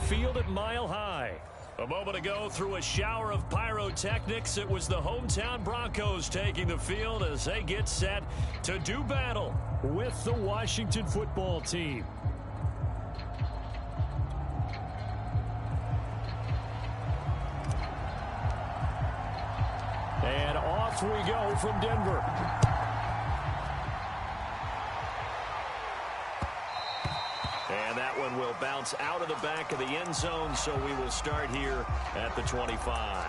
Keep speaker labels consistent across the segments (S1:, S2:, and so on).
S1: field at Mile High. A moment ago, through a shower of pyrotechnics, it was the hometown Broncos taking the field as they get set to do battle with the Washington football team. And off we go from Denver. And that one will bounce out of the back of the end zone, so we will start here at the 25.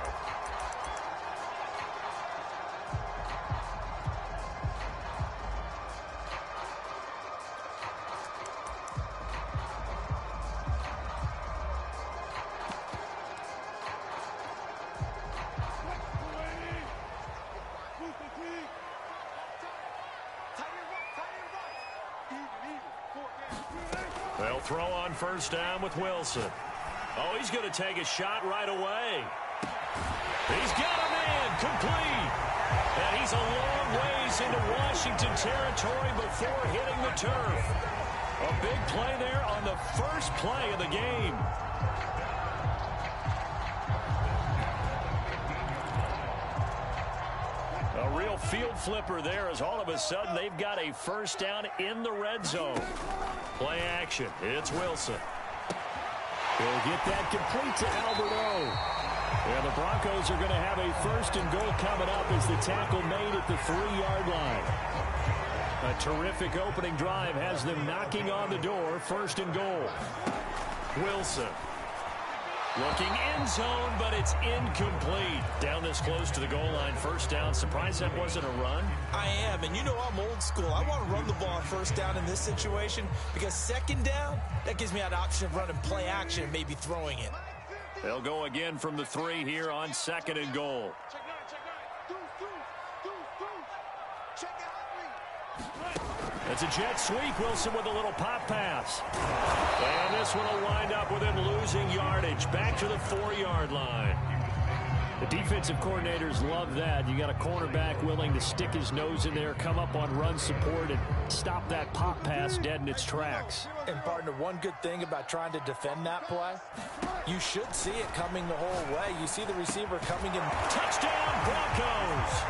S1: They'll throw on first down with Wilson. Oh, he's going to take a shot right away. He's got a man complete. And he's a long ways into Washington territory before hitting the turf. A big play there on the first play of the game. A real field flipper there as all of a sudden they've got a first down in the red zone. Play action. It's Wilson. He'll get that complete to Albert O. And the Broncos are going to have a first and goal coming up as the tackle made at the 3-yard line. A terrific opening drive has them knocking on the door. First and goal. Wilson. Looking end zone, but it's incomplete. Down this close to the goal line. First down. Surprised that wasn't a run?
S2: I am, and you know I'm old school. I want to run the ball on first down in this situation because second down, that gives me that option of running play action and maybe throwing it.
S1: They'll go again from the 3 here on second and goal. It's a jet sweep. Wilson with a little pop pass. And this one will wind up with him losing yardage. Back to the 4-yard line. The defensive coordinators love that. You got a cornerback willing to stick his nose in there, come up on run support, and stop that pop pass dead in its tracks.
S2: And, partner, one good thing about trying to defend that play, you should see it coming the whole way. You see the receiver coming in.
S1: Touchdown, Broncos!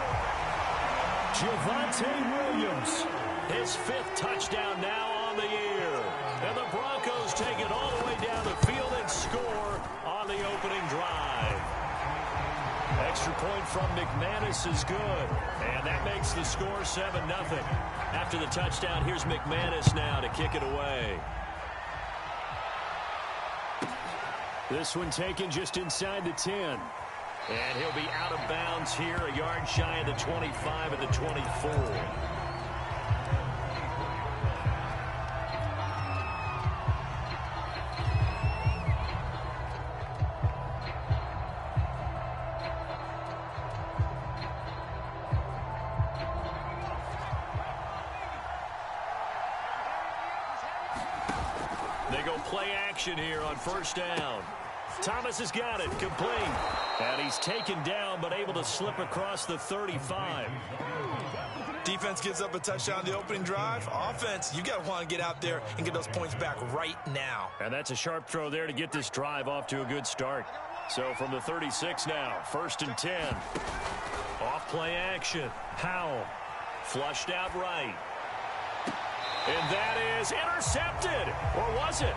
S1: Javonte Williams. His 5th touchdown now on the year. And the Broncos take it all the way down the field and score on the opening drive. Extra point from McManus is good. And that makes the score 7-0. After the touchdown, here's McManus now to kick it away. This one taken just inside the 10. And he'll be out of bounds here, a yard shy of the 25 at the 24. They go play action here on first down. Thomas has got it, complete. And he's taken down, but able to slip across the 35.
S2: Defense gives up a touchdown the opening drive. Offense, you got to want to get out there and get those points back right now.
S1: And that's a sharp throw there to get this drive off to a good start. So from the 36 now, first and 10. Off play action. Howell flushed out right. And that is intercepted. Or was it?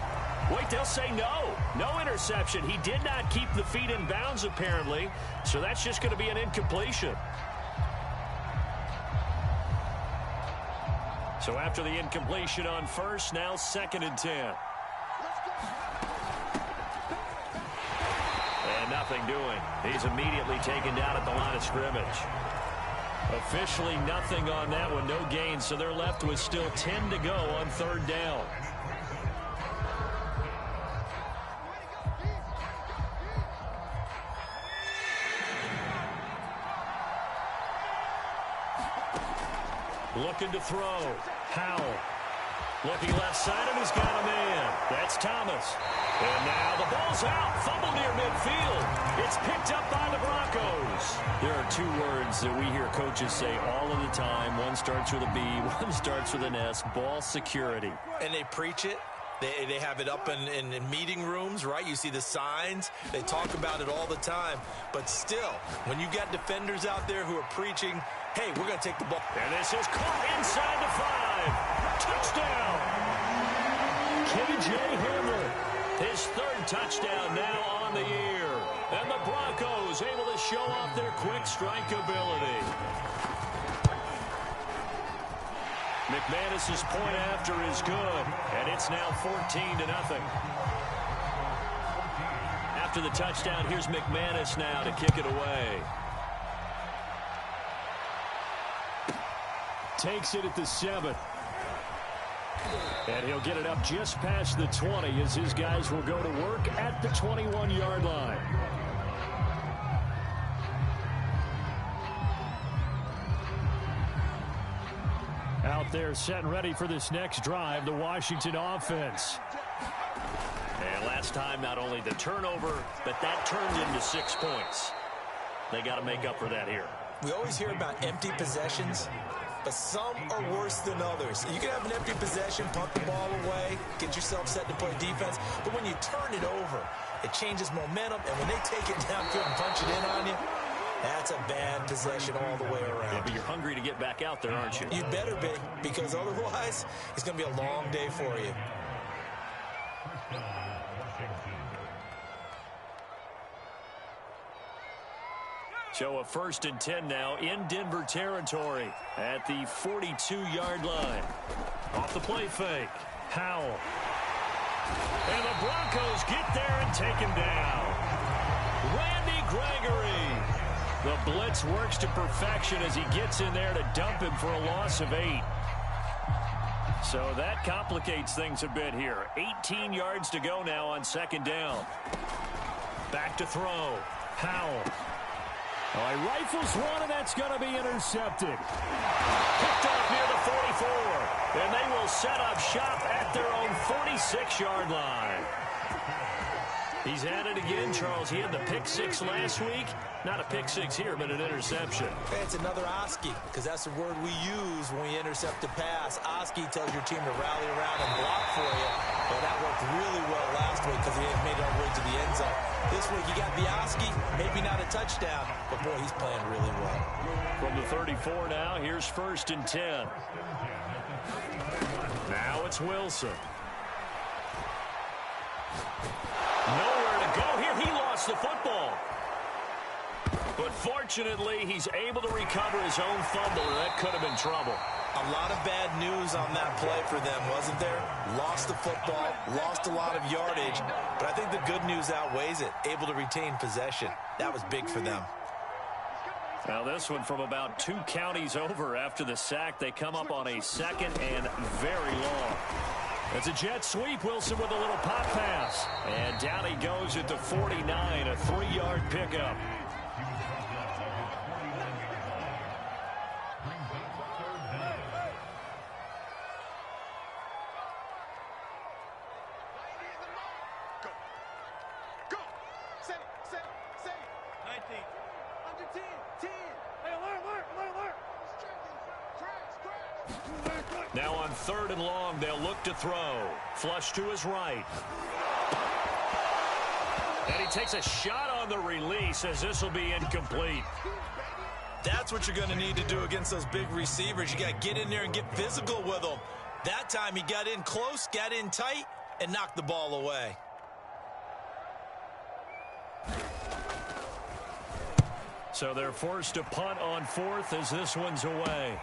S1: Wait, they'll say no. No interception. He did not keep the feet in bounds, apparently. So that's just going to be an incompletion. So after the incompletion on first, now second and 10. And nothing doing. He's immediately taken down at the line of scrimmage. Officially nothing on that one. No gain. So they're left with still 10 to go on third down. Looking to throw. Howell. Looking left side, and he's got a man. That's Thomas. And now the ball's out. Fumble near midfield. It's picked up by the Broncos. There are 2 words that we hear coaches say all of the time. One starts with a B, one starts with an S. Ball security.
S2: And they preach it, They have it up in meeting rooms, right? You see the signs. They talk about it all the time. But still, when you got defenders out there who are preaching, hey, we're going to take the ball.
S1: And this is caught inside the 5. Touchdown. K.J. Hamler. His third touchdown now on the year. And the Broncos able to show off their quick strike ability. McManus's point after is good, and it's now 14-0. After the touchdown, here's McManus now to kick it away. Takes it at the 7. And he'll get it up just past the 20 as his guys will go to work at the 21-yard line. Out there set and ready for this next drive, the Washington offense. And last time, not only the turnover, but that turned into 6 points. They got to make up for that here.
S2: We always hear about empty possessions, but some are worse than others. You can have an empty possession, punt the ball away, get yourself set to play defense, but when you turn it over, it changes momentum, and when they take it downfield and punch it in on you, that's a bad possession all the way around.
S1: Yeah, but you're hungry to get back out there, aren't you?
S2: You better be, because otherwise, it's going to be a long day for you.
S1: So a 1st and 10 now in Denver territory at the 42-yard line. Off the play fake. Howell. And the Broncos get there and take him down. Randy Gregory. The blitz works to perfection as he gets in there to dump him for a loss of 8. So that complicates things a bit here. 18 yards to go now on 2nd down. Back to throw. Howell. Oh, he rifles one, and that's going to be intercepted. Picked off near the 44. And they will set up shop at their own 46-yard line. He's at it again, Charles. He had the pick 6 last week. Not a pick 6 here, but an interception.
S2: Hey, it's another Oski, because that's the word we use when we intercept a pass. Oski tells your team to rally around and block for you. Well, that worked really well last week because he made it all the way to the end zone. This week, you got the Oski, maybe not a touchdown, but boy, he's playing really well.
S1: From the 34 now, here's 1st and 10. Now it's Wilson. Nowhere to go here. He lost the football. But fortunately, he's able to recover his own fumble, and that could have been trouble.
S2: A lot of bad news on that play for them, wasn't there? Lost the football, lost a lot of yardage, but I think the good news outweighs it. Able to retain possession. That was big for them.
S1: Now this one from about 2 counties over after the sack. They come up on a 2nd and very long. It's a jet sweep. Wilson with a little pop pass. And down he goes at the 49, a 3-yard pickup. Now on 3rd and long, they'll look to throw. Flush to his right. And he takes a shot on the release as this will be incomplete.
S2: That's what you're going to need to do against those big receivers. You got to get in there and get physical with them. That time he got in close, got in tight, and knocked the ball away.
S1: So they're forced to punt on 4th as this one's away.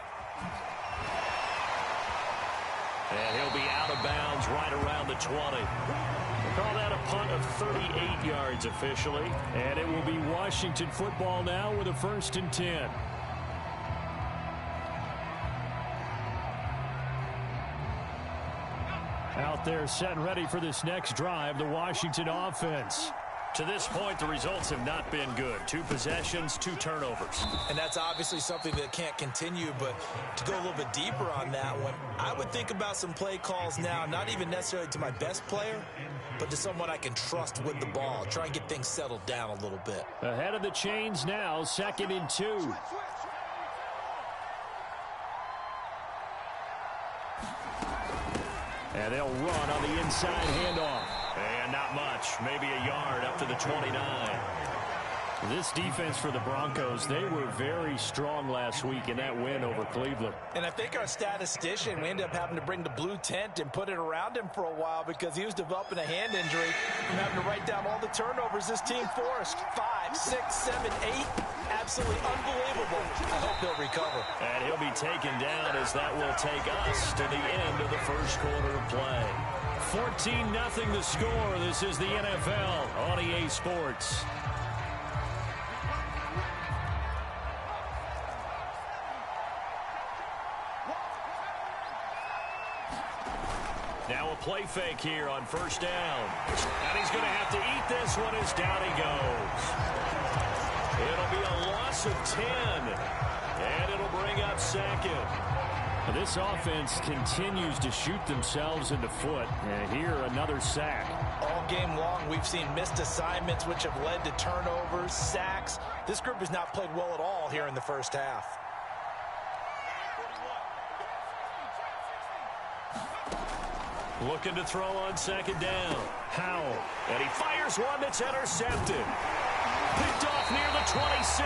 S1: And he'll be out of bounds right around the 20. We'll call that a punt of 38 yards officially. And it will be Washington football now with a 1st and 10. Out there set and ready for this next drive, the Washington offense. To this point, the results have not been good. 2 possessions, 2 turnovers.
S2: And that's obviously something that can't continue, but to go a little bit deeper on that one, I would think about some play calls now, not even necessarily to my best player, but to someone I can trust with the ball. Try and get things settled down a little bit.
S1: Ahead of the chains now, 2nd and 2. And they'll run on the inside handoff. And not much. Maybe a yard up to the 29. This defense for the Broncos, they were very strong last week in that win over Cleveland.
S2: And I think our statistician, we ended up having to bring the blue tent and put it around him for a while because he was developing a hand injury from having to write down all the turnovers this team forced. 5, 6, 7, 8. Absolutely unbelievable. I hope he'll recover.
S1: And he'll be taken down as that will take us to the end of the first quarter of play. 14-0 the score. This is the NFL on EA Sports. Now a play fake here on first down. And he's going to have to eat this one as down he goes. It'll be a loss of 10. And it'll bring up second. This offense continues to shoot themselves in the foot. And here, another sack.
S2: All game long, we've seen missed assignments, which have led to turnovers, sacks. This group has not played well at all here in the first half.
S1: Looking to throw on second down. Howell. And he fires one that's intercepted. Picked off near the 26.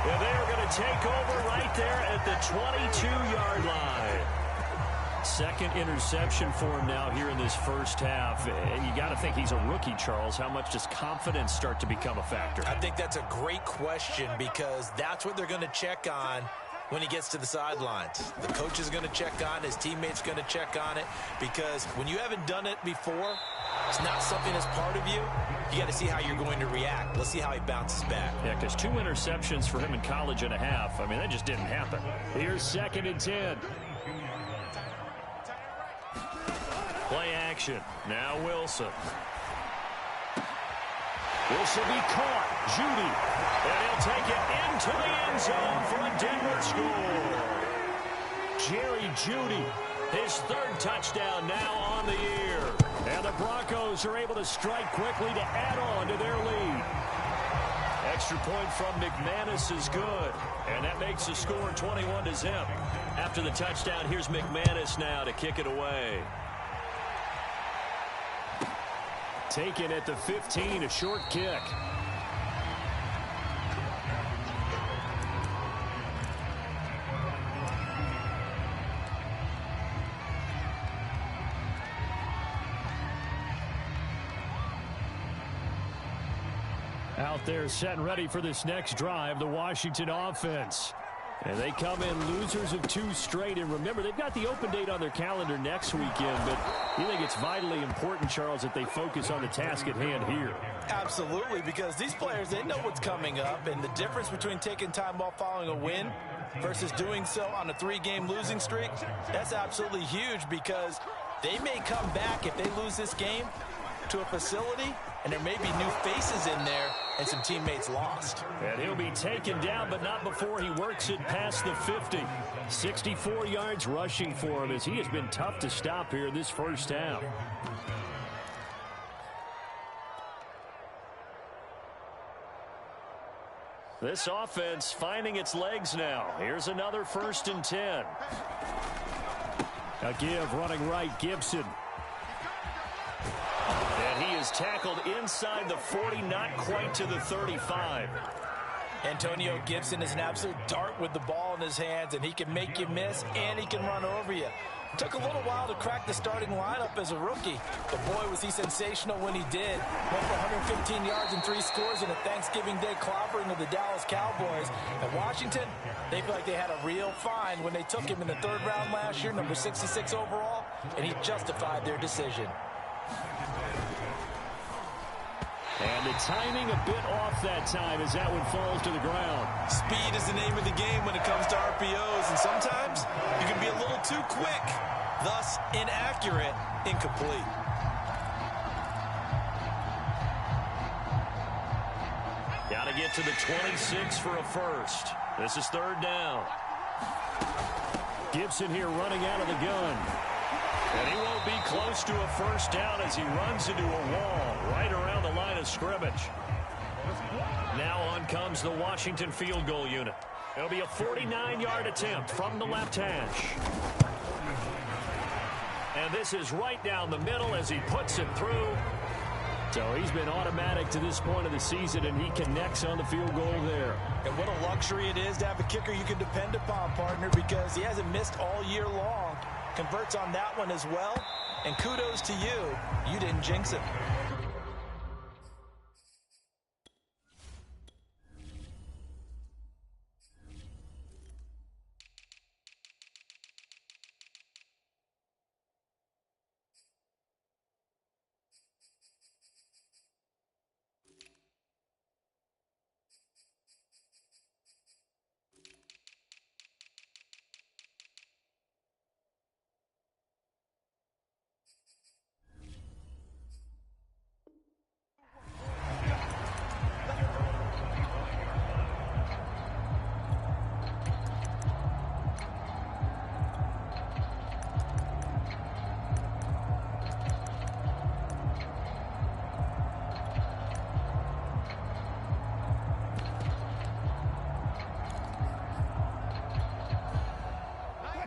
S1: And they're going to take over right there at the 22-yard line. Second interception for him now here in this first half. You got to think he's a rookie, Charles. How much does confidence start to become a factor?
S2: I think that's a great question because that's what they're going to check on when he gets to the sidelines. The coach is going to check on, his teammates going to check on it, because when you haven't done it before, it's not something that's part of you. You got to see how you're going to react. Let's see how he bounces back.
S1: Yeah, because 2 interceptions for him in college and a half. I mean, that just didn't happen. Here's second and 10. Play action. Now Wilson. This will be caught. Judy. And he'll take it into the end zone for a Denver score. Jerry Judy, his third touchdown now on the year. And the Broncos are able to strike quickly to add on to their lead. Extra point from McManus is good. And that makes the score 21-0. After the touchdown, here's McManus now to kick it away. Taken at the 15, a short kick. Out there set and ready for this next drive, the Washington offense. And they come in losers of 2 straight. And remember, they've got the open date on their calendar next weekend. But you think it's vitally important, Charles, that they focus on the task at hand here?
S2: Absolutely, because these players, they know what's coming up. And the difference between taking time off following a win versus doing so on a 3-game losing streak, that's absolutely huge, because they may come back if they lose this game to a facility, and there may be new faces in there and some teammates lost.
S1: And he'll be taken down, but not before he works it past the 50. 64 yards rushing for him, as he has been tough to stop here in this first half. This offense finding its legs now. Here's another 1st and 10. A give running right, Gibson. And he is tackled inside the 40, not quite to the 35.
S2: Antonio Gibson is an absolute dart with the ball in his hands, and he can make you miss, and he can run over you. It took a little while to crack the starting lineup as a rookie, but boy, was he sensational when he did. Went for 115 yards and 3 scores in a Thanksgiving Day clobbering of the Dallas Cowboys. At Washington, they feel like they had a real find when they took him in the 3rd round last year, number 66 overall, and he justified their decision.
S1: And the timing a bit off that time as that one falls to the ground.
S2: Speed is the name of the game when it comes to RPOs, and sometimes you can be a little too quick, thus inaccurate, incomplete.
S1: Got to get to the 26 for a first. This is 3rd down. Gibson here running out of the gun. And he won't be close to a first down as he runs into a wall right around the line of scrimmage. Now on comes the Washington field goal unit. It'll be a 49-yard attempt from the left hash. And this is right down the middle as he puts it through. So he's been automatic to this point of the season, and he connects on the field goal there.
S2: And what a luxury it is to have a kicker you can depend upon, partner, because he hasn't missed all year long. Converts on that one as well. And kudos to you. You didn't jinx it.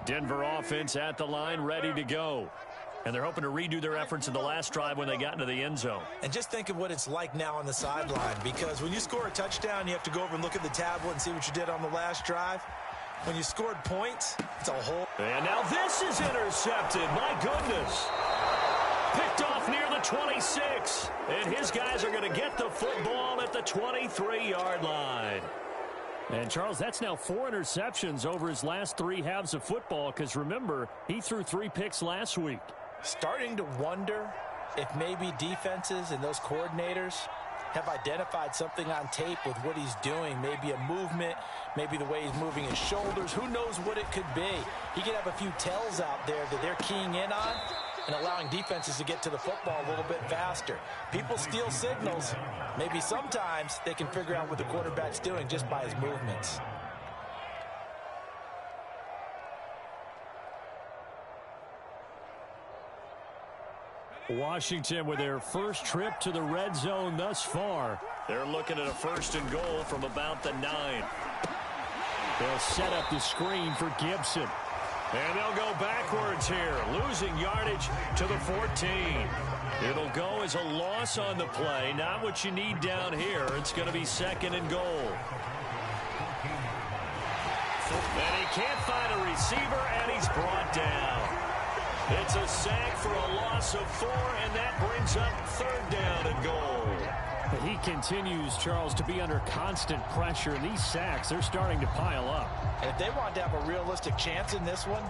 S1: Denver offense at the line, ready to go. And they're hoping to redo their efforts in the last drive when they got into the end zone.
S2: And just think of what it's like now on the sideline, because when you score a touchdown, you have to go over and look at the tablet and see what you did on the last drive. When you scored points, it's a whole...
S1: And now this is intercepted. My goodness. Picked off near the 26. And his guys are going to get the football at the 23-yard line. And, Charles, that's now 4 interceptions over his last 3 halves of football, because, remember, he threw 3 picks last week.
S2: Starting to wonder if maybe defenses and those coordinators have identified something on tape with what he's doing. Maybe a movement, maybe the way he's moving his shoulders. Who knows what it could be? He could have a few tells out there that they're keying in on and allowing defenses to get to the football a little bit faster. People steal signals. Maybe sometimes they can figure out what the quarterback's doing just by his movements.
S1: Washington with their first trip to the red zone thus far. They're looking at a 1st and goal from about the 9. They'll set up the screen for Gibson. And they'll go backwards here, losing yardage to the 14. It'll go as a loss on the play. Not what you need down here. It's going to be 2nd and goal. And he can't find a receiver, and he's brought down. It's a sack for a loss of 4, and that brings up 3rd down and goal.
S3: But he continues, Charles, to be under constant pressure, and these sacks, they're starting to pile up.
S2: And if they want to have a realistic chance in this one,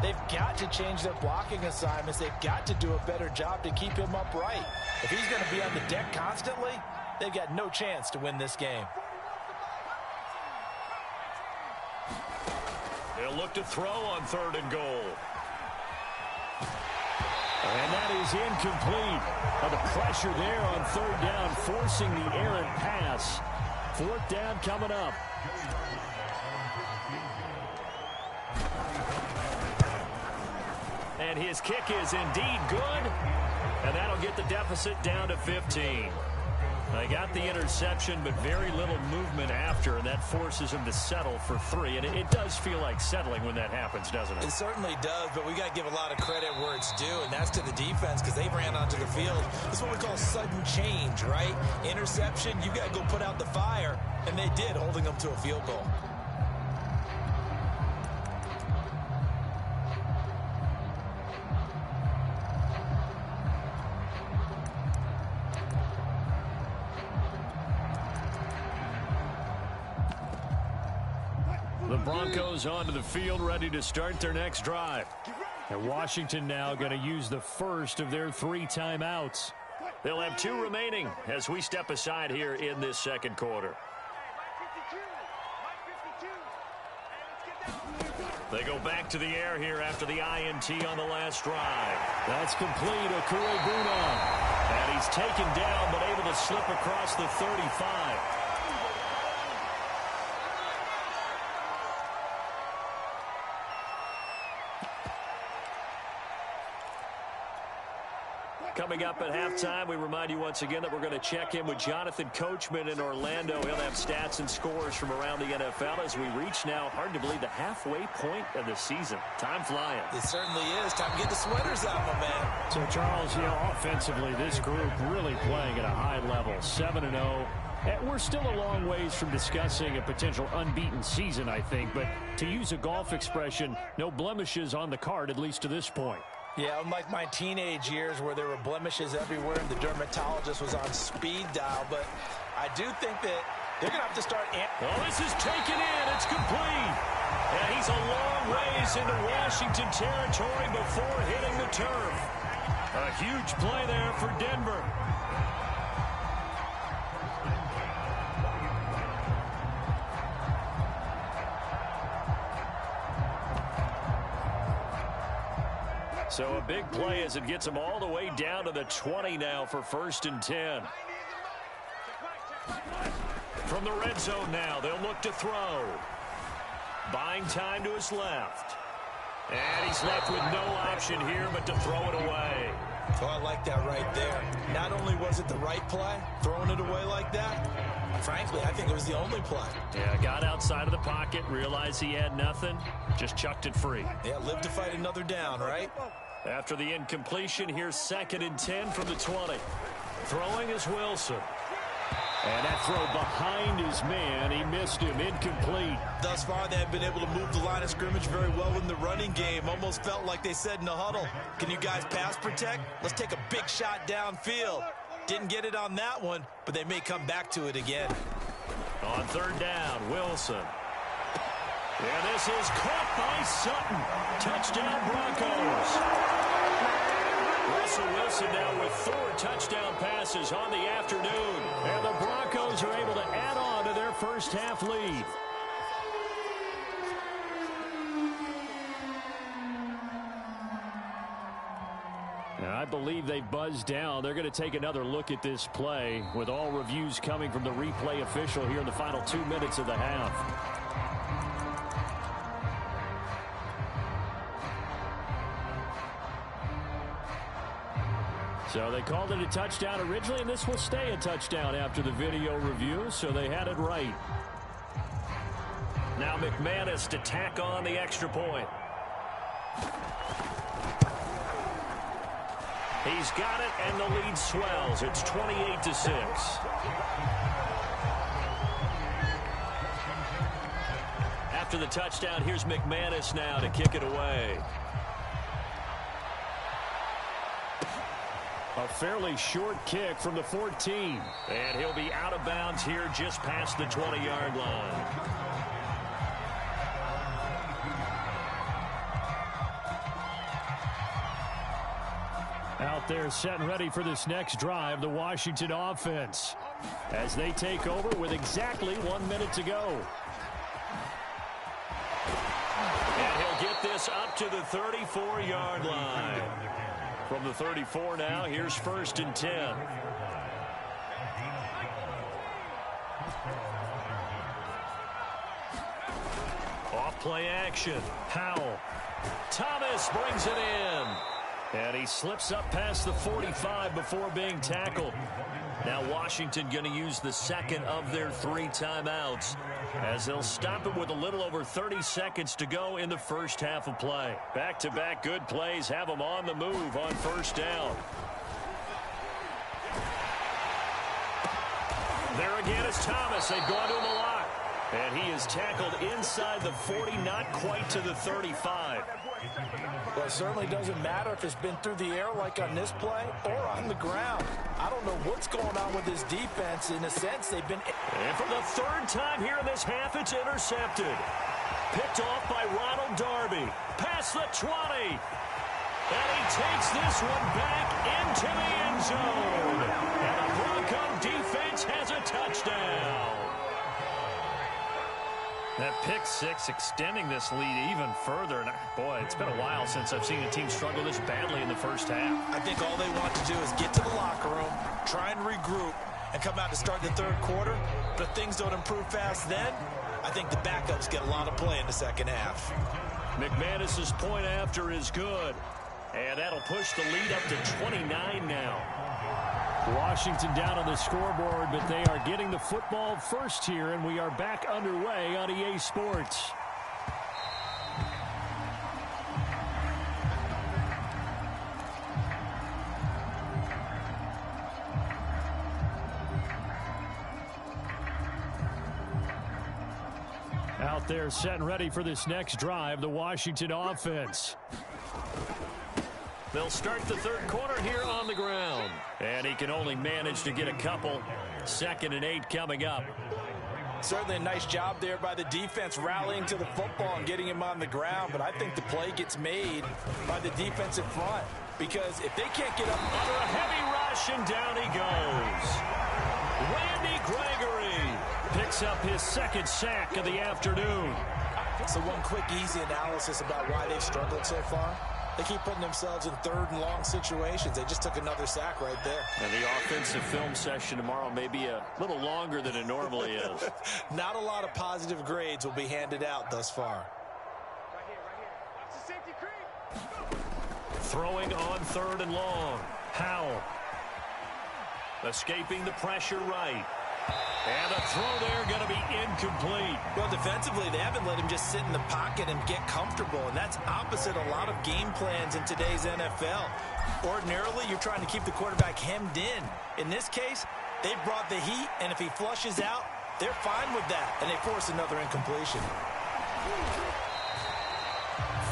S2: they've got to change their blocking assignments. They've got to do a better job to keep him upright. If he's going to be on the deck constantly, they've got no chance to win this game.
S1: They'll look to throw on 3rd and goal. And that is incomplete. The pressure there on 3rd down, forcing the errant pass. 4th down coming up. And his kick is indeed good. And that'll get the deficit down to 15. They got the interception, but very little movement after, and that forces him to settle for 3. And it does feel like settling when that happens, doesn't it?
S2: It certainly does, but we got to give a lot of credit where it's due, and that's to the defense, because they ran onto the field. This is what we call sudden change, right? Interception, you got to go put out the fire, and they did, holding them to a field goal.
S1: The Broncos onto the field, ready to start their next drive.
S3: And Washington now going to use the first of their 3 timeouts.
S1: They'll have 2 remaining as we step aside here in this 2nd quarter. They go back to the air here after the INT on the last drive.
S3: That's complete. Okuegbunam.
S1: And he's taken down but able to slip across the 35. Coming up at halftime, we remind you once again that we're going to check in with Jonathan Coachman in Orlando. He'll have stats and scores from around the NFL as we reach now, hard to believe, the halfway point of the season. Time flying.
S2: It certainly is. Time to get the sweaters out, my man.
S3: So, Charles, offensively, this group really playing at a high level, 7-0. We're still a long ways from discussing a potential unbeaten season, I think. But to use a golf expression, no blemishes on the card, at least to this point.
S2: Yeah, unlike my teenage years where there were blemishes everywhere and the dermatologist was on speed dial. But I do think that they're going to have to start.
S1: Oh, this is taken in. It's complete. And he's a long ways into Washington territory before hitting the turf. A huge play there for Denver. So a big play as it gets them all the way down to the 20 now for 1st and 10. From the red zone now, they'll look to throw. Buying time to his left. And he's left with no option here but to throw it away.
S2: Oh, I like that right there. Not only was it the right play, throwing it away like that, frankly, I think it was the only play.
S1: Yeah, got outside of the pocket, realized he had nothing, just chucked it free.
S2: Yeah, live to fight another down, right?
S1: After the incompletion, here's 2nd and 10 from the 20. Throwing is Wilson. And that throw behind his man, he missed him, incomplete.
S2: Thus far, they have been able to move the line of scrimmage very well in the running game. Almost felt like they said in the huddle, can you guys pass protect? Let's take a big shot downfield. Didn't get it on that one, but they may come back to it again.
S1: On 3rd down, Wilson. And this is caught by Sutton. Touchdown, Broncos. Russell Wilson now with 4 touchdown passes on the afternoon. And the Broncos are able to add on to their first half lead. And I believe they buzzed down. They're going to take another look at this play with all reviews coming from the replay official here in the final 2 minutes of the half. So they called it a touchdown originally, and this will stay a touchdown after the video review, so they had it right. Now McManus to tack on the extra point. He's got it, and the lead swells. It's 28-6. After the touchdown, here's McManus now to kick it away. A fairly short kick from the 14. And he'll be out of bounds here just past the 20-yard line. Out there set and ready for this next drive, the Washington offense, as they take over with exactly 1 minute to go. And he'll get this up to the 34-yard line. From the 34 now, here's 1st and 10. Off play action. Howell. Thomas brings it in. And he slips up past the 45 before being tackled. Now Washington going to use the 2nd of their 3 timeouts, as they'll stop it with a little over 30 seconds to go in the first half of play. Back-to-back good plays have them on the move on 1st down. There again is Thomas. They've gone to him a lot. And he is tackled inside the 40, not quite to the 35.
S2: Well, it certainly doesn't matter if it's been through the air like on this play or on the ground. I don't know what's going on with this defense. In a sense, they've been...
S1: And for the 3rd time here in this half, it's intercepted. Picked off by Ronald Darby. Past the 20. And he takes this one back into the end zone. And the Bronco defense has a touchdown. That pick 6 extending this lead even further. And boy, it's been a while since I've seen a team struggle this badly in the first half.
S2: I think all they want to do is get to the locker room, try and regroup, and come out to start the 3rd quarter. But if things don't improve fast then, I think the backups get a lot of play in the 2nd half.
S1: McManus's point after is good. And that'll push the lead up to 29 now.
S3: Washington down on the scoreboard, but they are getting the football first here, and we are back underway on EA Sports. Out there set and ready for this next drive, the Washington offense.
S1: They'll start the third quarter here on the ground. And he can only manage to get a couple. 2nd and 8 coming up.
S2: Certainly a nice job there by the defense rallying to the football and getting him on the ground. But I think the play gets made by the defensive front. Because if they can't get up
S1: under a heavy rush, and down he goes. Randy Gregory picks up his 2nd sack of the afternoon.
S2: So one quick, easy analysis about why they've struggled so far. They keep putting themselves in 3rd and long situations. They just took another sack right there.
S1: And the offensive film session tomorrow may be a little longer than it normally is.
S2: Not a lot of positive grades will be handed out thus far.
S1: Throwing on 3rd and long. Howell. Escaping the pressure right. And the throw there going to be incomplete.
S2: Well, defensively, they haven't let him just sit in the pocket and get comfortable, and that's opposite a lot of game plans in today's NFL. Ordinarily, you're trying to keep the quarterback hemmed in. In this case, they brought the heat, and if he flushes out, they're fine with that, and they force another incompletion.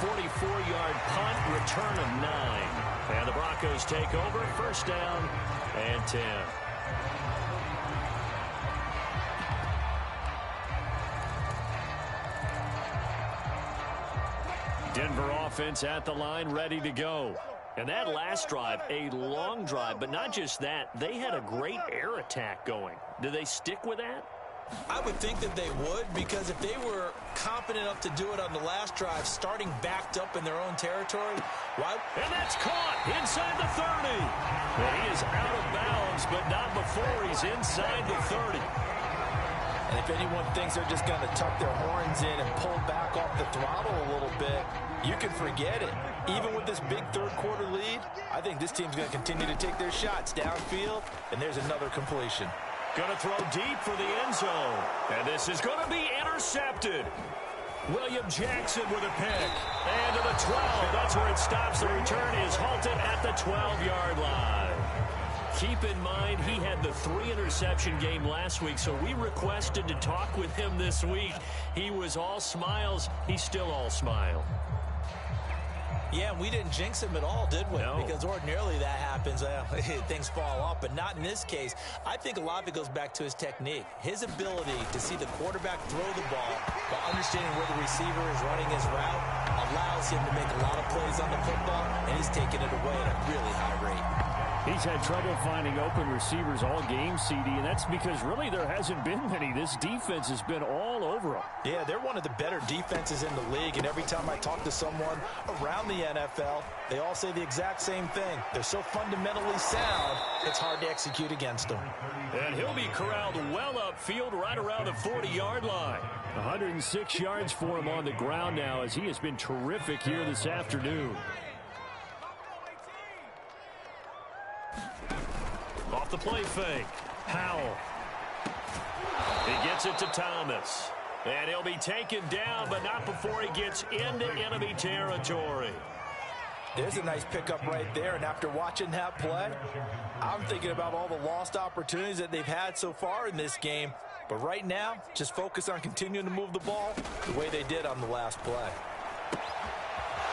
S1: 44-yard punt, return of 9. And the Broncos take over, 1st down and 10. Denver offense at the line, ready to go. And that last drive, a long drive, but not just that. They had a great air attack going. Do they stick with that?
S2: I would think that they would, because if they were confident enough to do it on the last drive, starting backed up in their own territory, why?
S1: And that's caught inside the 30. Well, he is out of bounds, but not before he's inside the 30.
S2: And if anyone thinks they're just going to tuck their horns in and pull back off the throttle a little bit, you can forget it. Even with this big third quarter lead, I think this team's going to continue to take their shots downfield, and there's another completion.
S1: Going to throw deep for the end zone. And this is going to be intercepted. William Jackson with a pick. And to the 12. That's where it stops. The return is halted at the 12-yard line. Keep in mind, he had the 3-interception game last week, so we requested to talk with him this week. He was all smiles. He's still all smile.
S2: Yeah, we didn't jinx him at all, did we?
S1: No.
S2: Because ordinarily that happens. Things fall off, but not in this case. I think a lot of it goes back to his technique. His ability to see the quarterback throw the ball while understanding where the receiver is running his route allows him to make a lot of plays on the football, and he's taking it away at a really high rate.
S3: He's had trouble finding open receivers all game, CD, and that's because really there hasn't been many. This defense has been all over him.
S2: Yeah, they're one of the better defenses in the league, and every time I talk to someone around the NFL, they all say the exact same thing. They're so fundamentally sound, it's hard to execute against them.
S1: And he'll be corralled well upfield right around the 40-yard line.
S3: 106 yards for him on the ground now, as he has been terrific here this afternoon.
S1: Off the play fake. Howell. He gets it to Thomas. And he'll be taken down, but not before he gets into enemy territory.
S2: There's a nice pickup right there, and after watching that play, I'm thinking about all the lost opportunities that they've had so far in this game. But right now, just focus on continuing to move the ball the way they did on the last play.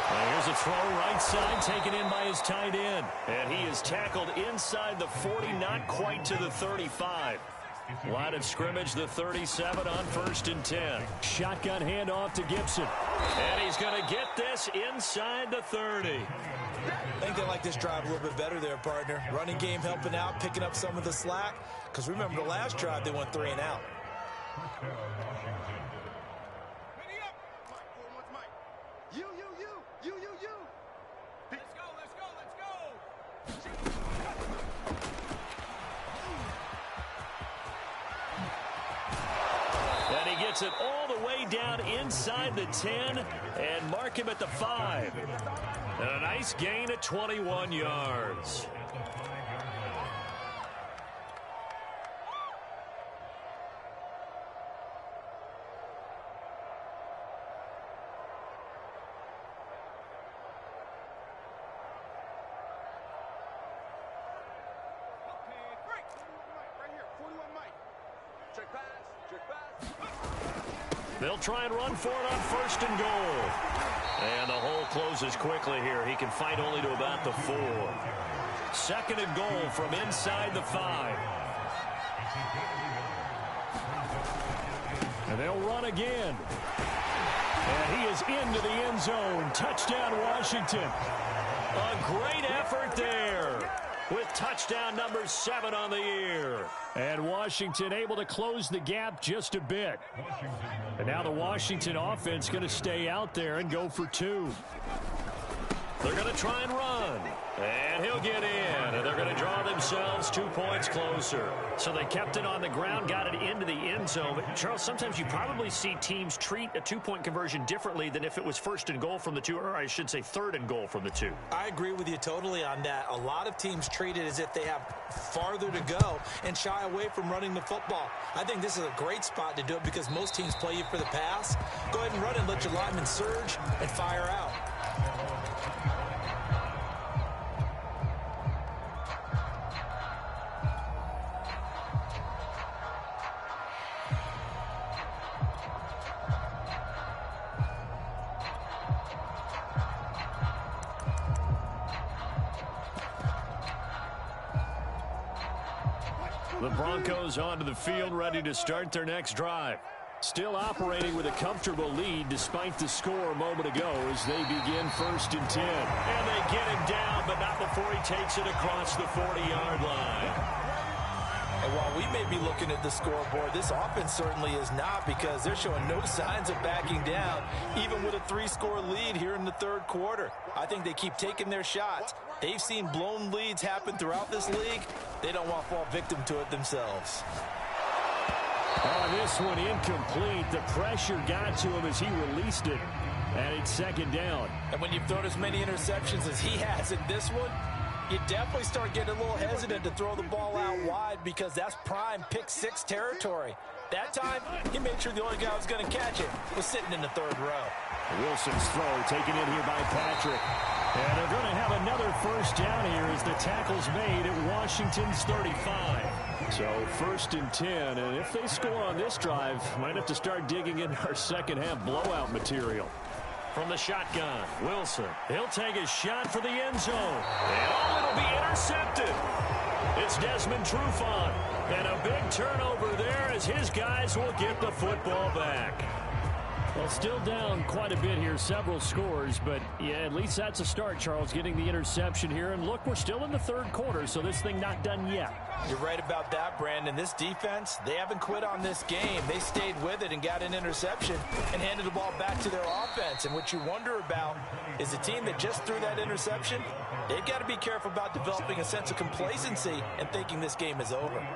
S1: And here's a throw right side, taken in by his tight end. And he is tackled inside the 40, not quite to the 35. Line of scrimmage, the 37 on 1st and 10.
S3: Shotgun handoff to Gibson.
S1: And he's going to get this inside the 30.
S2: I think they like this drive a little bit better there, partner. Running game helping out, picking up some of the slack. Because remember, the last drive, they went 3 and out.
S1: gets it all the way down inside the 10 and mark him at the 5. And a nice gain of 21 yards. They'll try and run for it on 1st and goal. And the hole closes quickly here. He can fight only to about the 4. 2nd and goal from inside the 5. And they'll run again. And he is into the end zone. Touchdown, Washington. A great effort there, with touchdown number 7 on the year. And Washington able to close the gap just a bit. And now the Washington offense going to stay out there and go for 2. They're going to try and run. And he'll get in. And they're going to draw themselves 2 points closer. So they kept it on the ground, got it into the end zone. But, Charles, sometimes you probably see teams treat a 2-point conversion differently than if it was 1st and goal from the 2, or I should say 3rd and goal from the 2.
S2: I agree with you totally on that. A lot of teams treat it as if they have farther to go and shy away from running the football. I think this is a great spot to do it because most teams play you for the pass. Go ahead and run and let your linemen surge and fire out.
S1: The Broncos onto the field, ready to start their next drive. Still operating with a comfortable lead despite the score a moment ago as they begin 1st and 10. And they get him down, but not before he takes it across the 40-yard line.
S2: And while we may be looking at the scoreboard, this offense certainly is not, because they're showing no signs of backing down, even with a 3-score lead here in the 3rd quarter. I think they keep taking their shots. They've seen blown leads happen throughout this league. They don't want to fall victim to it themselves.
S1: Oh, this one incomplete. The pressure got to him as he released it. And it's 2nd down.
S2: And when you've thrown as many interceptions as he has in this one, you definitely start getting a little hesitant to throw the ball out wide, because that's prime pick-6 territory. That time, he made sure the only guy who was going to catch it was sitting in the 3rd row.
S1: Wilson's throw taken in here by Patrick. And they're going to have another 1st down here as the tackle's made at Washington's 35. So 1st and 10, and if they score on this drive, might have to start digging in our second-half blowout material. From the shotgun, Wilson. He'll take a shot for the end zone. And it'll be intercepted. It's Desmond Trufant. And a big turnover there as his guys will get the football back. Well, still down quite a bit here, several scores, but yeah, at least that's a start, Charles, getting the interception here. And look, we're still in the 3rd quarter, so this thing not done yet.
S2: You're right about that, Brandon. This defense, they haven't quit on this game. They stayed with it and got an interception and handed the ball back to their offense. And what you wonder about is the team that just threw that interception, they've got to be careful about developing a sense of complacency and thinking this game is over.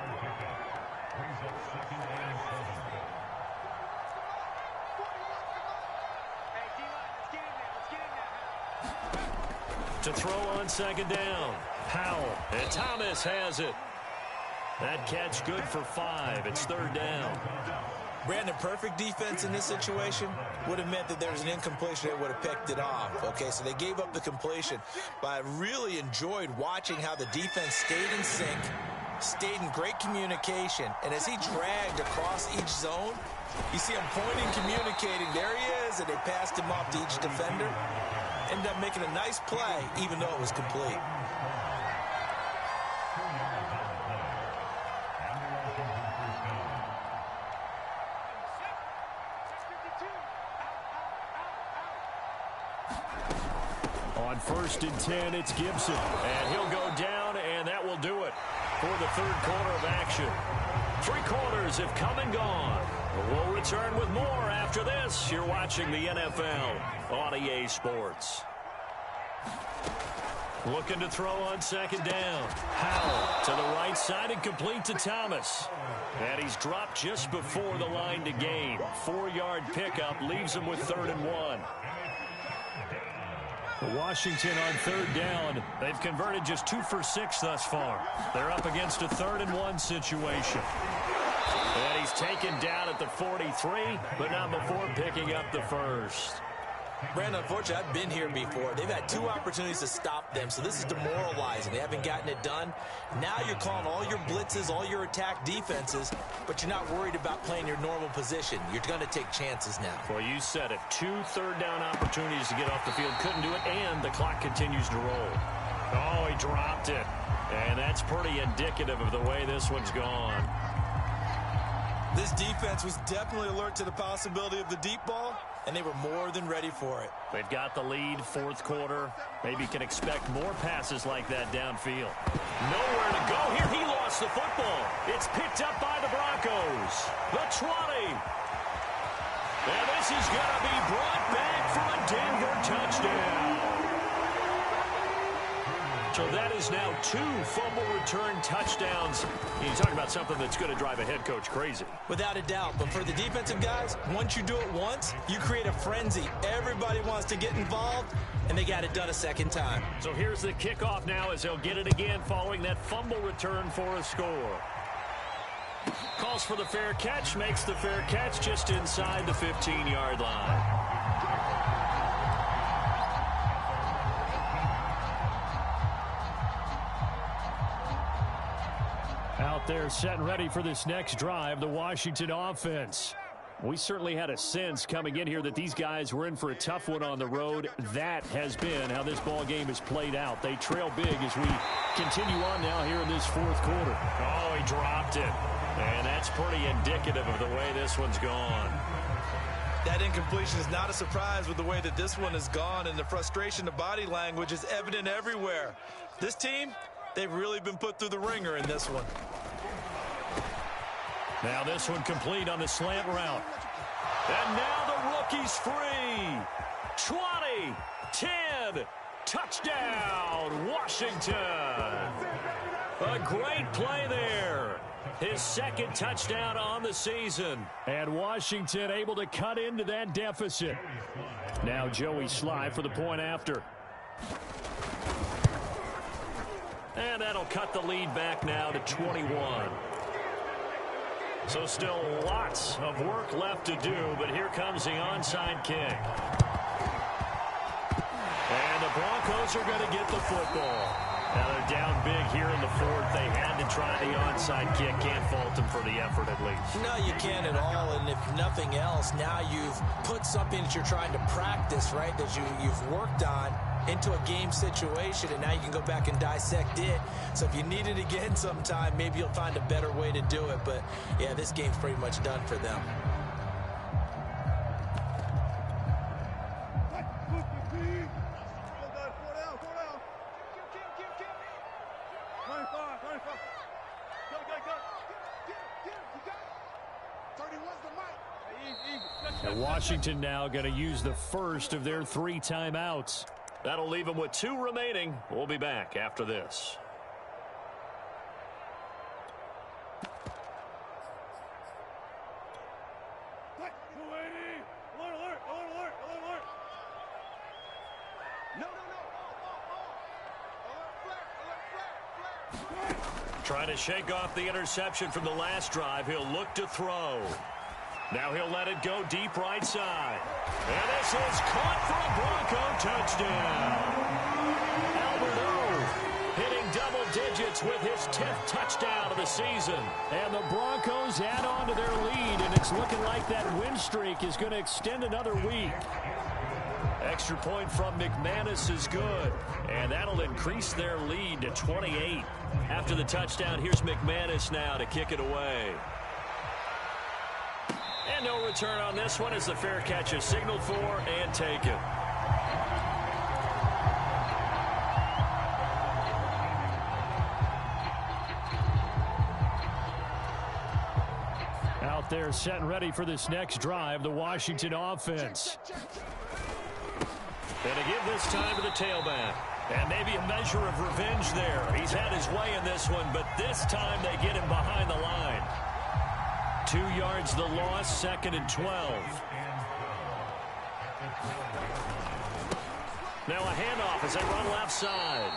S1: To throw on 2nd down, Powell, and Thomas has it. That catch good for 5. It's 3rd down.
S2: Brandon, perfect defense in this situation would have meant that there was an incompletion that would have picked it off. Okay, so they gave up the completion. But I really enjoyed watching how the defense stayed in sync, stayed in great communication. And as he dragged across each zone, you see him pointing, communicating. There he is, and they passed him off to each defender. Ended up making a nice play, even though it was complete.
S1: On 1st and 10, it's Gibson. And he'll go down, and that will do it for the 3rd quarter of action. 3 quarters have come and gone. We'll return with more after this. You're watching the NFL on EA Sports. Looking to throw on second down. Howell to the right side and complete to Thomas. And he's dropped just before the line to gain. 4-yard pickup leaves him with 3rd and 1.
S3: Washington on 3rd down.
S1: They've converted just 2 for 6 thus far. They're up against a 3rd and 1 situation. And he's taken down at the 43, but not before picking up the first.
S2: Brandon, unfortunately, I've been here before. They've had 2 opportunities to stop them, so this is demoralizing. They haven't gotten it done. Now you're calling all your blitzes, all your attack defenses, but you're not worried about playing your normal position. You're going to take chances now.
S1: Well, you said it. 2 third-down opportunities to get off the field. Couldn't do it, and the clock continues to roll. Oh, he dropped it. And that's pretty indicative of the way this one's gone.
S2: This defense was definitely alert to the possibility of the deep ball, and they were more than ready for it.
S1: They've got the lead, 4th quarter. Maybe can expect more passes like that downfield. Nowhere to go here. He lost the football. It's picked up by the Broncos. The 20. And this is going to be brought back for a Denver touchdown. So that is now 2 fumble return touchdowns. You talk about something that's going to drive a head coach crazy.
S2: Without a doubt. But for the defensive guys, once you do it once, you create a frenzy. Everybody wants to get involved, and they got it done a second time.
S1: So here's the kickoff now as they'll get it again following that fumble return for a score. Calls for the fair catch, makes the fair catch just inside the 15-yard line.
S3: Out there set and ready for this next drive, the Washington offense. We certainly had a sense coming in here that these guys were in for a tough one on the road. That has been how this ball game has played out. They trail big as we continue on now here in this 4th quarter.
S1: Oh, he dropped it. And that's pretty indicative of the way this one's gone.
S2: That incompletion is not a surprise with the way that this one has gone, and the frustration, the body language is evident everywhere. This team, they've really been put through the ringer in this one.
S1: Now this one complete on the slant route. And now the rookie's free. 20, 10, touchdown, Washington. A great play there. His 2nd touchdown on the season.
S3: And Washington able to cut into that deficit. Now Joey Sly for the point after.
S1: And that'll cut the lead back now to 21. So still lots of work left to do, but here comes the onside kick. And the Broncos are going to get the football. Now they're down big here in the 4th. They had to try the onside kick. Can't fault them for the effort at least.
S2: No, you can't at all. And if nothing else, now you've put something that you're trying to practice, right, that you've worked on into a game situation, and now you can go back and dissect it. So if you need it again sometime, maybe you'll find a better way to do it. But, yeah, this game's pretty much done for them.
S3: And Washington now going to use the first of their 3 timeouts.
S1: That'll leave them with 2 remaining. We'll be back after this. Trying to shake off the interception from the last drive. He'll look to throw. Now he'll let it go deep right side. And this is caught for a Bronco touchdown. Alberto hitting double digits with his 10th touchdown of the season.
S3: And the Broncos add on to their lead, and it's looking like that win streak is going to extend another week.
S1: Extra point from McManus is good, and that'll increase their lead to 28. After the touchdown, here's McManus now to kick it away. And no return on this one as the fair catch is signaled for and taken.
S3: Out there set and ready for this next drive, the Washington offense.
S1: And to give this time to the tailback. And maybe a measure of revenge there. He's had his way in this one, but this time they get him behind the line. 2 yards the loss, 2nd and 12. Now a handoff as they run left side.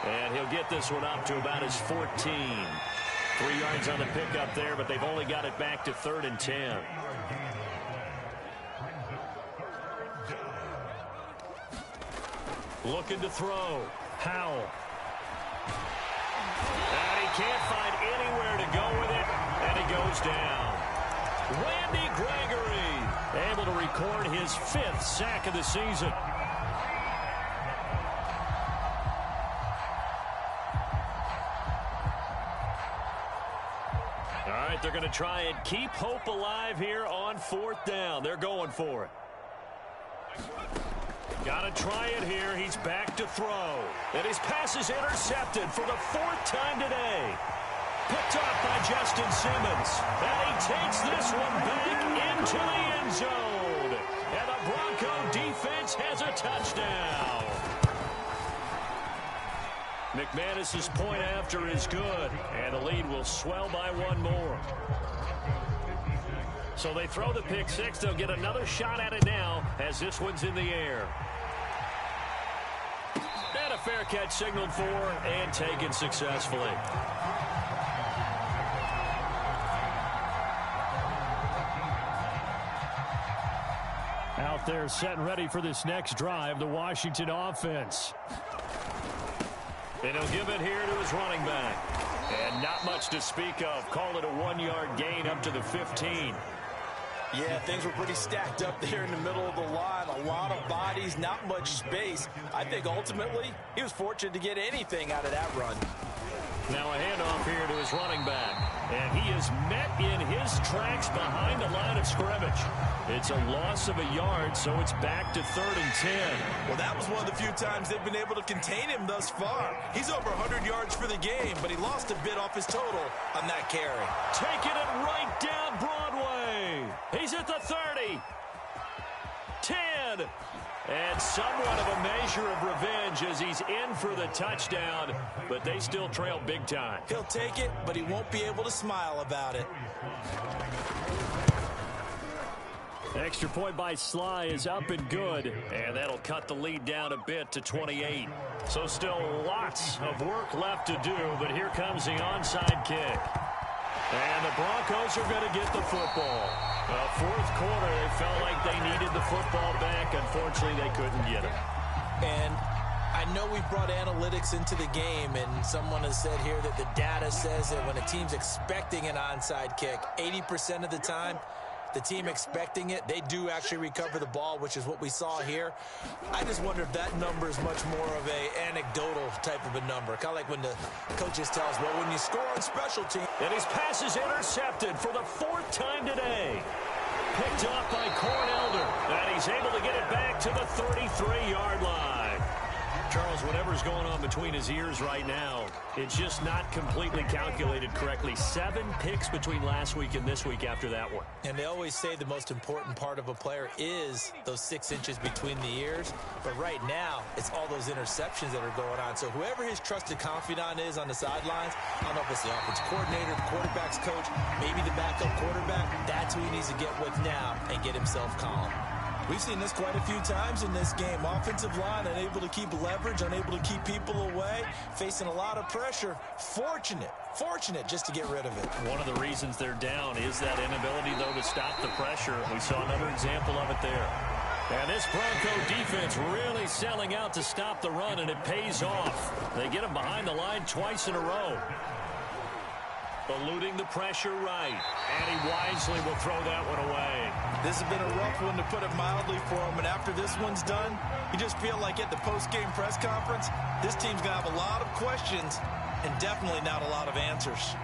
S1: And he'll get this one up to about his 14. 3 yards on the pickup there, but they've only got it back to 3rd and 10. Looking to throw. Howell. And he can't find anywhere to go with it, and he goes down. Randy Gregory able to record his 5th sack of the season. All right, they're going to try and keep hope alive here on 4th down. They're going for it. Got to try it here. He's back to throw. And his pass is intercepted for the 4th time today. Picked off by Justin Simmons. And he takes this one back into the end zone. And the Bronco defense has a touchdown. McManus's point after is good. And the lead will swell by 1 more. So they throw the pick 6. They'll get another shot at it now as this one's in the air. And a fair catch signaled for and taken successfully.
S3: Out there set and ready for this next drive, the Washington offense.
S1: And he'll give it here to his running back. And not much to speak of. Call it a 1-yard gain up to the 15.
S2: Yeah, things were pretty stacked up there in the middle of the line. A lot of bodies, not much space. I think ultimately he was fortunate to get anything out of that run.
S1: Now a handoff here to his running back. And he is met in his tracks behind the line of scrimmage. It's a loss of a yard, so it's back to 3rd and 10.
S2: Well, that was one of the few times they've been able to contain him thus far. He's over 100 yards for the game, but he lost a bit off his total on that carry.
S1: Taking it right down Broadway. He's at the 30. 10. And somewhat of a measure of revenge as he's in for the touchdown, but they still trail big time.
S2: He'll take it, but he won't be able to smile about it.
S3: Extra point by Sly is up and good.
S1: And that'll cut the lead down a bit to 28. So still lots of work left to do, but here comes the onside kick. And the Broncos are going to get the football. Well, 4th quarter, they felt like they needed the football back. Unfortunately, they couldn't get it.
S2: And I know we've brought analytics into the game, and someone has said here that the data says that when a team's expecting an onside kick, 80% of the time, the team expecting it, they do actually recover the ball, which is what we saw here. I just wonder if that number is much more of a anecdotal type of a number. Kind of like when the coaches tell us, well, when you score on special teams.
S1: And his pass is intercepted for the 4th time today. Picked off by Cornelder. And he's able to get it back to the 33-yard line. Charles, whatever's going on between his ears right now, it's just not completely calculated correctly. 7 picks between last week and this week after that one.
S2: And they always say the most important part of a player is those 6 inches between the ears. But right now, it's all those interceptions that are going on. So whoever his trusted confidant is on the sidelines, I don't know if it's the offensive coordinator, the quarterback's coach, maybe the backup quarterback, that's who he needs to get with now and get himself calm. We've seen this quite a few times in this game. Offensive line unable to keep leverage, unable to keep people away, facing a lot of pressure. Fortunate just to get rid of it.
S1: One of the reasons they're down is that inability, though, to stop the pressure. We saw another example of it there. And this Bronco defense really selling out to stop the run, and it pays off. They get him behind the line twice in a row. Eluding the pressure right. And he wisely will throw that one away.
S2: This has been a rough one, to put it mildly, for him. And after this one's done, you just feel like at the post-game press conference, this team's going to have a lot of questions and definitely not a lot of answers.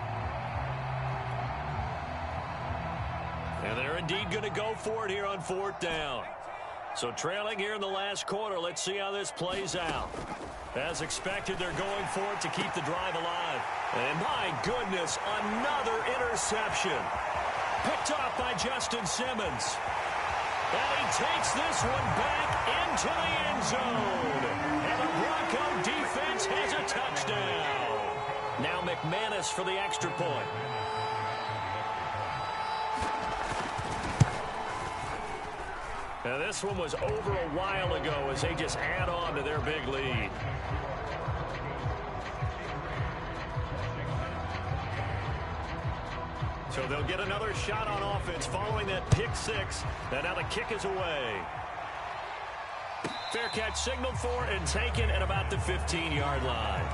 S1: And they're indeed going to go for it here on 4th down. So trailing here in the last quarter, let's see how this plays out. As expected, they're going for it to keep the drive alive. And my goodness, another interception. Picked off by Justin Simmons. And he takes this one back into the end zone. And the Broncos Bronco defense has a touchdown. Now McManus for the extra point. Now this one was over a while ago as they just add on to their big lead. So they'll get another shot on offense following that pick six. And now the kick is away. Fair catch signaled for and taken at about the 15-yard line.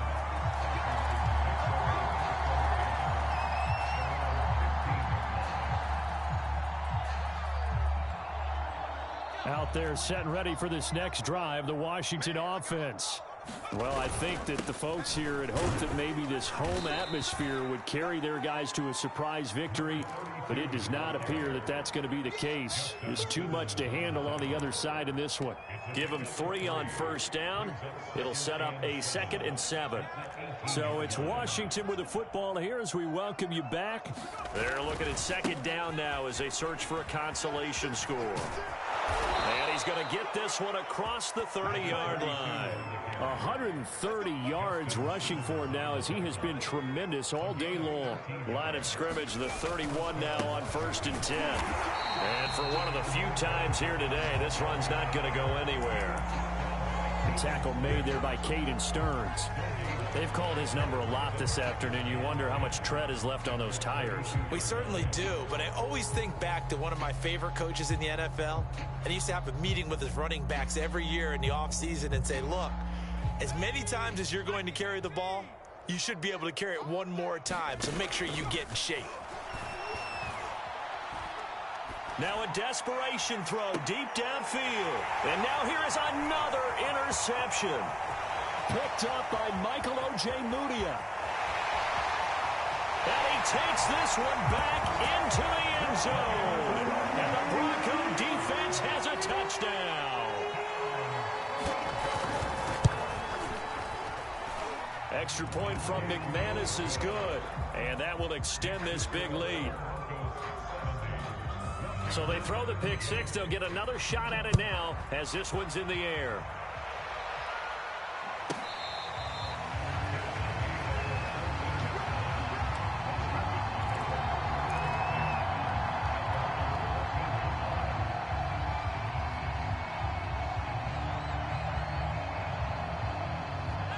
S3: Out there set and ready for this next drive, the Washington offense. Well, I think that the folks here had hoped that maybe this home atmosphere would carry their guys to a surprise victory, but it does not appear that that's going to be the case. There's too much to handle on the other side in this one.
S1: Give them 3 on first down. It'll set up a 2nd and 7.
S3: So it's Washington with the football here as we welcome you back.
S1: They're looking at 2nd down now as they search for a consolation score. And he's going to get this one across the 30-yard line.
S3: 130 yards rushing for him now as he has been tremendous all day long.
S1: Line of scrimmage, the 31 now on 1st and 10. And for one of the few times here today, this run's not going to go anywhere.
S3: The tackle made there by Caden Stearns.
S1: They've called his number a lot this afternoon. You wonder how much tread is left on those tires.
S2: We certainly do, but I always think back to one of my favorite coaches in the NFL. And he used to have a meeting with his running backs every year in the offseason and say, look, as many times as you're going to carry the ball, you should be able to carry it one more time, so make sure you get in shape.
S1: Now a desperation throw deep downfield. And now here is another interception.
S3: Picked up by Michael O.J. Mudia.
S1: And he takes this one back into the end zone. And the Bronco defense has a touchdown. Extra point from McManus is good. And that will extend this big lead. So they throw the pick six. They'll get another shot at it now as this one's in the air.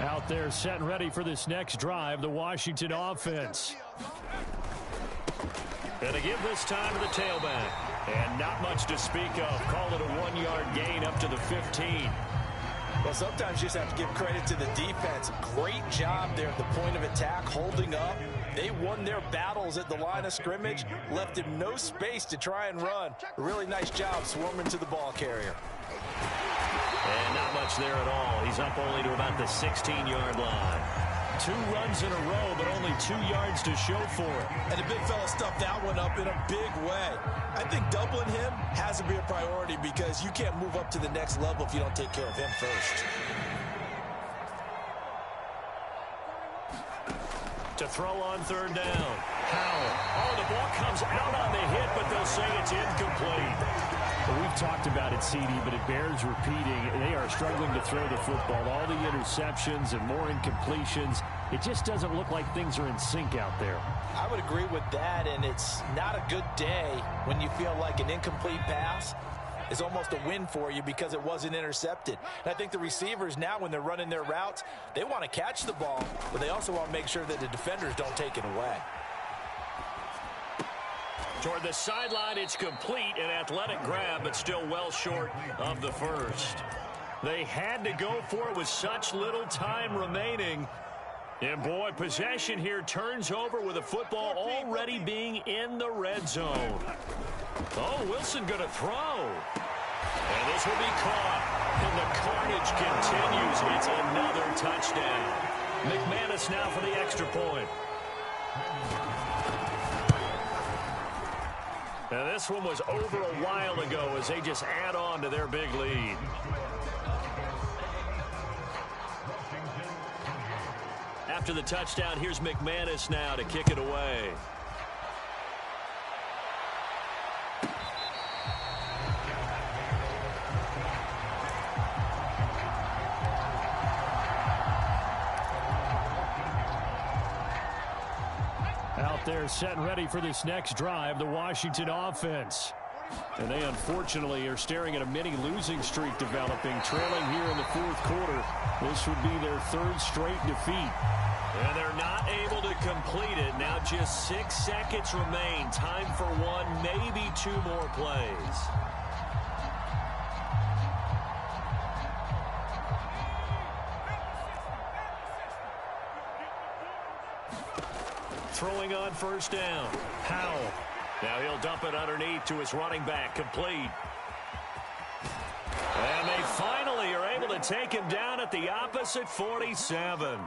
S3: Out there set and ready for this next drive, the Washington offense.
S1: And to give this time to the tailback. And not much to speak of. Call it a 1-yard gain up to the 15.
S2: Well, sometimes you just have to give credit to the defense. Great job there at the point of attack, holding up. They won their battles at the line of scrimmage, left him no space to try and run. A really nice job swarming to the ball carrier.
S1: And not much there at all. He's up only to about the 16-yard line.
S3: 2 runs in a row, but only 2 yards to show for it.
S2: And the big fella stuffed that one up in a big way. I think doubling him has to be a priority because you can't move up to the next level if you don't take care of him first.
S1: To throw on 3rd down. Howell. Oh, the ball comes out on the hit, but they'll say it's incomplete.
S3: Well, we've talked about it, CD, but it bears repeating. They are struggling to throw the football. All the interceptions and more incompletions. It just doesn't look like things are in sync out there.
S2: I would agree with that, and it's not a good day when you feel like an incomplete pass is almost a win for you because it wasn't intercepted. And I think the receivers now, when they're running their routes, they want to catch the ball, but they also want to make sure that the defenders don't take it away.
S1: Toward the sideline, it's complete, an athletic grab, but still well short of the first. They had to go for it with such little time remaining. And, boy, possession here turns over with the football already being in the red zone. Oh, Wilson going to throw. And this will be caught. And the carnage continues. It's another touchdown. McManus now for the extra point. Now, this one was over a while ago as they just add on to their big lead. After the touchdown, here's McManus now to kick it away.
S3: They're set and ready for this next drive, the Washington offense. And they unfortunately are staring at a mini losing streak developing, trailing here in the fourth quarter. This would be their third straight defeat.
S1: And they're not able to complete it. Now just 6 seconds remain. Time for one, maybe two more plays. Throwing on first down. Howell. Now he'll dump it underneath to his running back. Complete. And they finally are able to take him down at the opposite 47.